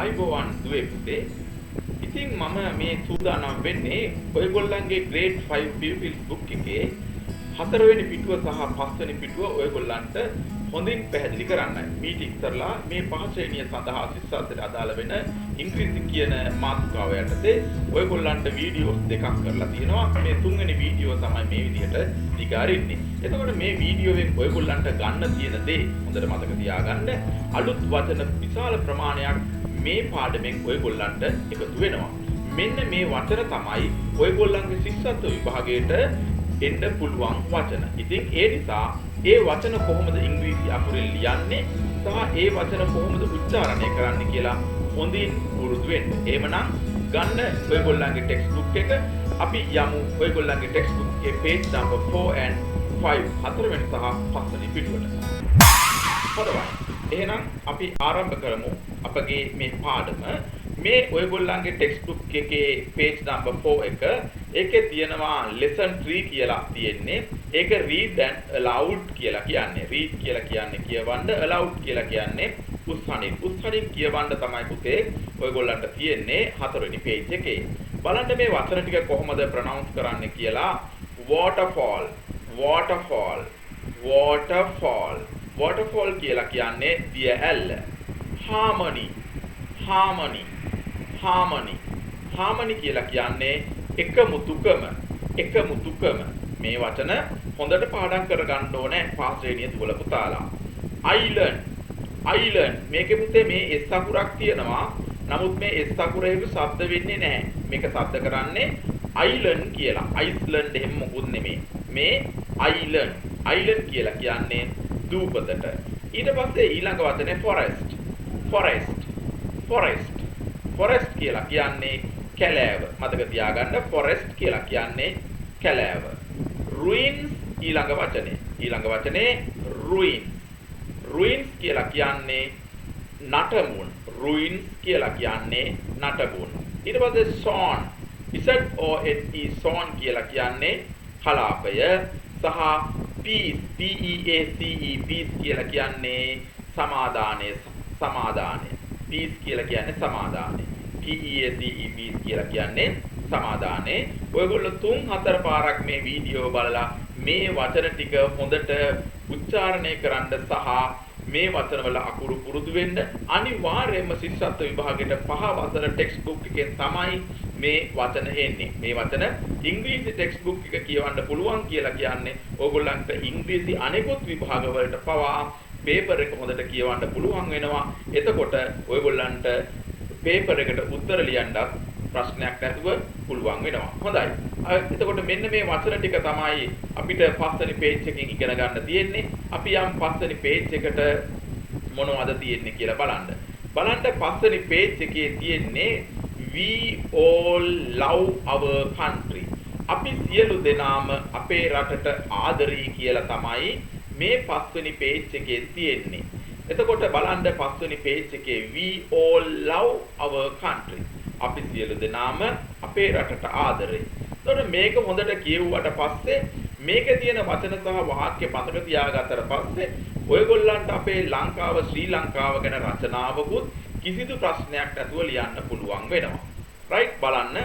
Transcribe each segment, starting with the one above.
අයිබෝවන් දුවේ පුතේ. ඉතින් මම මේ සූදානම් වෙන්නේ ඔයගොල්ලන්ගේ grade 5 pupils book එකේ 4 වෙනි පිටුව සහ 5 වෙනි පිටුව ඔයගොල්ලන්ට හොඳින් පැහැදිලි කරන්නයි. මීට ඉස්සරලා මේ 5 ශ්‍රේණිය සඳහා ශිෂ්‍යාත්වයට අදාළ වෙන ඉංග්‍රීසි කියන මාතෘකාව යටතේ ඔයගොල්ලන්ට වීඩියෝස් දෙකක් කරලා තියෙනවා. මේ 3 වෙනි වීඩියෝ තමයි මේ විදිහට දිගාරින්නේ. එතකොට මේ වීඩියෝවෙන් ඔයගොල්ලන්ට ගන්න තියෙන දේ හොඳට මතක තියාගන්න. අලුත් වචන විශාල ප්‍රමාණයක් මේ පාඩමෙන් ඔයගොල්ලන්ට එකතු වෙනවා. මෙන්න මේ වචන තමයි ඔයගොල්ලන්ගේ ශිෂ්‍යත්ව විභාගයට එන්න පුළුවන් වචන. ඉතින් ඒ නිසා ඒ වචන කොහොමද ඉංග්‍රීසි අකුරෙන් ලියන්නේ සහ ඒ වචන කොහොමද උච්චාරණය කරන්නේ කියලා හොඳින් පුරුදු වෙන්න. එහෙමනම් ගන්න ඔයගොල්ලන්ගේ ටෙක්ස්ට් බුක් එක අපි යමු ඔයගොල්ලන්ගේ ටෙක්ස්ට් බුක් එකේ page number 4 and 5 හතරවෙනි සහ පස්වෙනි පිටුවට. හොඳයි. එහෙනම් අපි ආරම්භ කරමු අපගේ මේ පාඩම. මේ ඔයගොල්ලන්ගේ ටෙක්ස්ට් බුක් එකේ page number 4 එක ඒකේ තියෙනවා lesson 3 කියලා තියෙන්නේ. ඒක read and aloud කියලා කියන්නේ. read කියලා කියන්නේ කියවන්න, aloud කියලා කියන්නේ උස්සනින්. උස්සනින් කියවන්න තමයි පුතේ ඔයගොල්ලන්ට තියෙන්නේ 4 වෙනි page එකේ. බලන්න මේ වචන ටික කොහොමද pronounce කරන්නේ කියලා. waterfall, waterfall, waterfall. waterfall කියලා කියන්නේ දිය ඇල්ල. harmony, harmony, harmony. harmony කියලා කියන්නේ එකමුතුකම, එකමුතුකම. මේ වචන හොඳට පාඩම් කරගන්න ඕනේ පාස් ශ්‍රේණිය තුල පුතාලා. island, island. මේකේ පුතේ මේ s අකුරක් තියෙනවා. නමුත් මේ s අකුරේක ශබ්ද වෙන්නේ නැහැ. මේක ශබ්ද කරන්නේ island කියලා. Iceland එහෙම මොකුත් නෙමෙයි. මේ island, island කියලා කියන්නේ දූපතට. ඊට පස්සේ ඊළඟ වචනේ forest, forest, forest. forest කියලා කියන්නේ කැලෑව. මතක තියාගන්න forest කියලා කියන්නේ කැලෑව. ruins ඊළඟ වචනේ. ඊළඟ වචනේ ruins. ruins කියලා කියන්නේ නටමුන්. ruins කියලා කියන්නේ නටමුන්. ඊට පස්සේ zone. Z-O-N-E zone කියලා කියන්නේ කලාපය සහ peace, P-E-A-C-E, peace කියලා කියන්නේ සමාදානය, සමාදානය. peace කියලා කියන්නේ සමාදානය. P-E-A-C-E, peace කියලා කියන්නේ සමාදානය. ඔයගොල්ලෝ 3-4 පාරක් මේ වීඩියෝ බලලා මේ වචන ටික හොඳට උච්චාරණය කරන්න සහ මේ වචනවල අකුරු පුරුදු වෙන්න. අනිවාර්යයෙන්ම ශිෂ්‍යත්ව විභාගයට 5 වසර ටෙක්ස්ට් බුක් එකෙන් තමයි මේ වචන එන්නේ. මේ වචන ඉංග්‍රීසි ටෙක්ස්ට් බුක් එක කියවන්න පුළුවන් කියලා කියන්නේ ඕගොල්ලන්ට ඉංග්‍රීසි අනෙකුත් විභාගවලට පවා පේපර් එක හොඳට කියවන්න පුළුවන් වෙනවා. එතකොට ඔයගොල්ලන්ට පේපර් එකට උත්තර ලියන්නත් ප්‍රශ්නයක් නැතුව පුළුවන් වෙනවා. හොඳයි. එතකොට මෙන්න මේ වචන ටික තමයි අපිට පස්වෙනි page එකකින් ඉගෙන ගන්න තියෙන්නේ. අපි යම් පස්වෙනි page එකට මොනවද තියෙන්නේ කියලා බලන්න. බලන්න පස්වෙනි page එකේ තියෙන්නේ we all love our country. අපි සියලු දෙනාම අපේ රටට ආදරෙයි කියලා තමයි මේ පස්වෙනි page එකේ තියෙන්නේ. එතකොට බලන්න පස්වෙනි page එකේ we all love our country. අපි සියලු දෙනාම අපේ රටට ආදරෙයි. එතකොට මේක හොඳට කියවුවට පස්සේ මේකේ තියෙන වචන සහ වාක්‍ය පදක තියාගත්තට පස්සේ ඔයගොල්ලන්ට අපේ ලංකාව ශ්‍රී ලංකාව ගැන රචනාවකුත් කිසිදු ප්‍රශ්නයක් නැතුව ලියන්න පුළුවන් වෙනවා. right බලන්න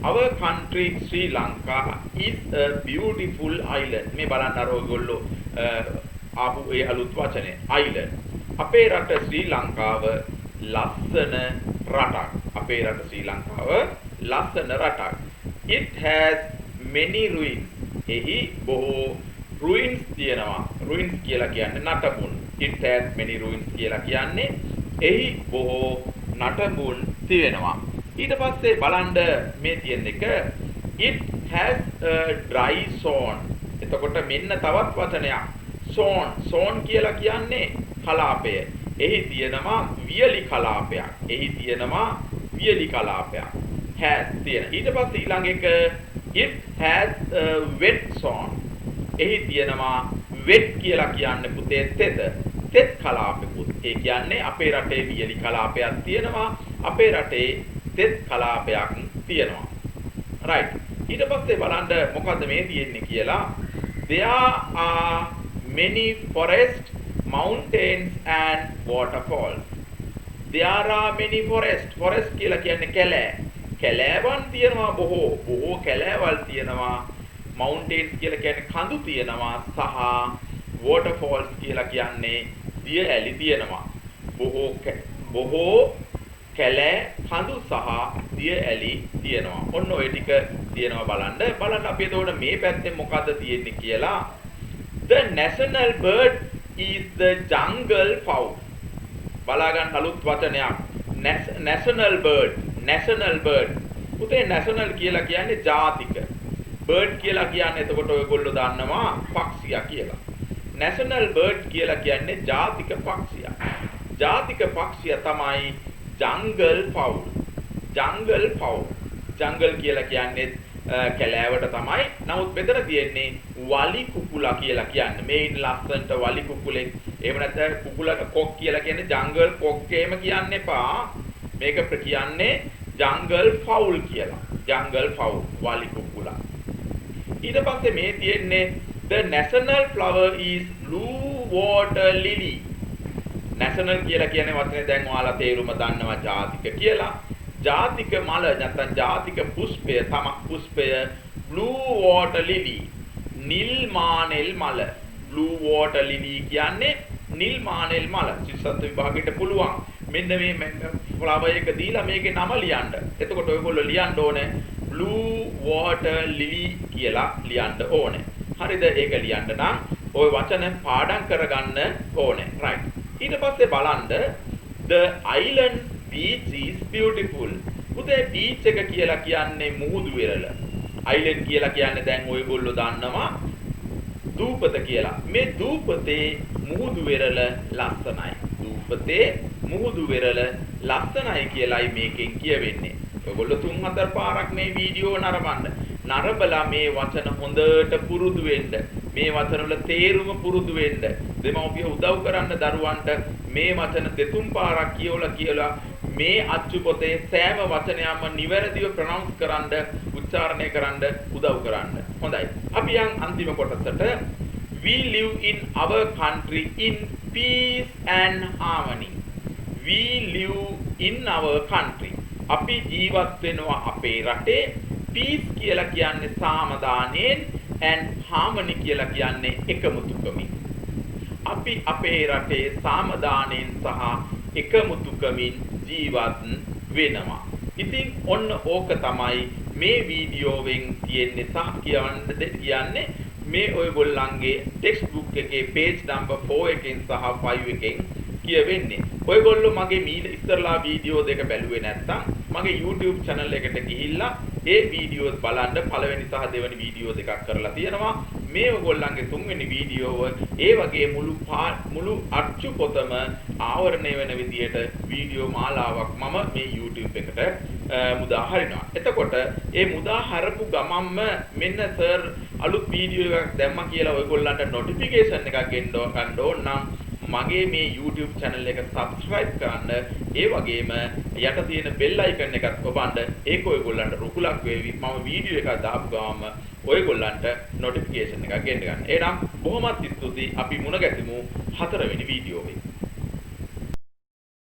our country Sri Lanka is a beautiful island. මේ බලන්න අර ඔයගොල්ලෝ ආපු ඒ අලුත් වචනේ island. අපේ රට ශ්‍රී ලංකාව ලස්සන රටක්. අපේ රට ශ්‍රී ලංකාව ලස්සන රටක්. it has many ruins. එහි බොහෝ ruins තියෙනවා. ruins කියලා කියන්නේ නටබුන්. it has many ruins කියලා කියන්නේ එහි බොහෝ නටබුන් තියෙනවා. ඊට පස්සේ බලන්න මේ තියෙන එක it has a dry zone. එතකොට මෙන්න තවත් වචනයක් zone. zone කියලා කියන්නේ කලාපය. එහි තියෙනවා වියලි කලාපයක්. එහි තියෙනවා වියලි කලාපයක්. has තියෙන. ඊට පස්සේ ඊළඟ එක it has a wet zone. එහි තියෙනවා wet කියලා කියන්නේ පුතේ තෙත. තෙත් කලාපෙකුත්. ඒ කියන්නේ අපේ රටේ වියලි කලාපයක් තියෙනවා. අපේ රටේ තෙත් කලාපයක් තියෙනවා. right. ඊට පස්සේ බලන්න මොකද්ද මේ තියෙන්නේ කියලා. there are many forests, mountains and waterfalls. there are many forest කියලා කියන්නේ කැලෑ. කැලෑවන් තියෙනවා බොහෝ කැලෑවල් තියෙනවා. mountains කියලා කියන්නේ කඳු තියෙනවා සහ waterfalls කියලා කියන්නේ දිය ඇලි තියෙනවා. බොහෝ කැලෑ කඳු සහ දිය ඇලි තියෙනවා. ඔන්න ඔය ටික තියෙනවා බලන්න අපි එතකොට මේ පැත්තේ මොකද්ද තියෙන්නේ කියලා. The national bird is the jungle fowl. බලා ගන්න අලුත් වචනයක්. national bird. උතේ national කියලා කියන්නේ ජාතික. bird කියලා කියන්නේ එතකොට ඔයගොල්ලෝ දන්නවා පක්ෂියා කියලා. national bird කියලා කියන්නේ ජාතික පක්ෂියා. ජාතික පක්ෂියා තමයි jungle fowl. jungle කියලා කියන්නේ කැලෑවට තමයි. නමුත් මෙතන තියෙන්නේ වලි කුකුලා කියලා කියන්නේ. මේන් ලස්සනට වලි කුකුලෙක්. එහෙම නැත්නම් කුකුලක කොක් කියලා කියන්නේ jungle කොක් එහෙම කියන්න එපා. මේක කියන්නේ jungle fowl කියලා. jungle fowl වලි කුකුලා. ඊට පස්සේ මේ තියෙන්නේ the national flower is blue water lily. national කියලා කියන්නේ වචනේ දැන් ඔයාලා තේරුම දන්නවා ජාතික කියලා. ජාතික මල නැත්නම් ජාතික පුෂ්පය පුෂ්පය blue water lily. නිල් මානෙල් මල. blue water lily කියන්නේ නිල් මානෙල් මල. සිසත් විභාගයට පුළුවන්. මෙන්න මේ flower එක දීලා මේකේ නම ලියන්න. එතකොට ඔයගොල්ලෝ ලියන්න ඕනේ blue water lily කියලා ලියන්න ඕනේ. හරිද? ඒක ලියන්න නම් ওই වචන පාඩම් කරගන්න ඕනේ. right. ඊට පස්සේ බලන්න the island beach is beautiful. උදේ beach එක කියලා කියන්නේ මුහුදු වෙරළ. island කියලා කියන්නේ දැන් ඔයගොල්ලෝ දන්නවා දූපත කියලා. මේ දූපතේ මුහුදු වෙරළ ලස්සනයි. දූපතේ මුහුදු වෙරළ ලස්සනයි කියලායි මේකෙන් කියවෙන්නේ. ඔයගොල්ලෝ 3-4 පාරක් මේ වීඩියෝ නරඹන්න. නරඹලා මේ වචන හොඳට පුරුදු වෙන්න. මේ වචන වල තේරුම පුරුදු වෙන්න. දෙමව්පිය උදව් කරන්න දරුවන්ට මේ වචන 2-3 පාරක් කියලා මේ අච්චු පොතේ සෑම වචනයක්ම නිවැරදිව ප්‍රොනවුන්ස් කරන්න, උච්චාරණය කරන්න උදව් කරන්න. හොඳයි. අපි යන් අන්තිම කොටසට. We live in our country in peace and harmony. We live in our country. අපි ජීවත් වෙනවා අපේ රටේ. peace කියලා කියන්නේ සාමදානයෙන් and harmony කියලා කියන්නේ එකමුතුකමින්. අපි අපේ රටේ සාමදානයෙන් සහ එකමුතුකමින් ජීවත් වෙනවා. ඉතින් ඔන්න ඕක තමයි මේ වීඩියෝවෙන් තියෙන්නේ සහ කියන්නේ මේ ඔයගොල්ලන්ගේ ටෙක්ස්ට් බුක් එකේ page number 4 එකෙන් සහ 5 එකෙන් කියවෙන්නේ. ඔයගොල්ලෝ මගේ ඉස්සරලා වීඩියෝ දෙක බැලුවේ නැත්නම් මගේ YouTube channel එකට ගිහිල්ලා ඒ වීඩියෝස් බලන්න පළවෙනි සහ දෙවෙනි වීඩියෝ දෙකක් කරලා තියෙනවා. මේ ඔයගොල්ලන්ගේ තුන්වෙනි වීඩියෝව ඒ වගේ මුළු අච්චු පොතම ආවරණය වෙන විදියට වීඩියෝ මාලාවක් මම මේ YouTube එකට මුදා හරිනවා. එතකොට ඒ මුදා හරපු ගමන්ම මෙන්න සර් අලුත් වීඩියෝ එකක් දැම්මා කියලා ඔයගොල්ලන්ට notification එකක් ගන්න ඕන නම් මගේ මේ YouTube channel එක subscribe කරන්න. ඒ වගේම යට තියෙන bell icon එකත් ඔබන්න. ඒක ඔයගොල්ලන්ට රුකුලක් වේවි. මම වීඩියෝ එකක් දාපු ගමන් ඔයගොල්ලන්ට notification එකක් ගෙන්න ගන්න. එහෙනම් බොහොමත් ස්තුතියි. අපි මුණ ගැසෙමු 4 වෙනි වීඩියෝ එකේ.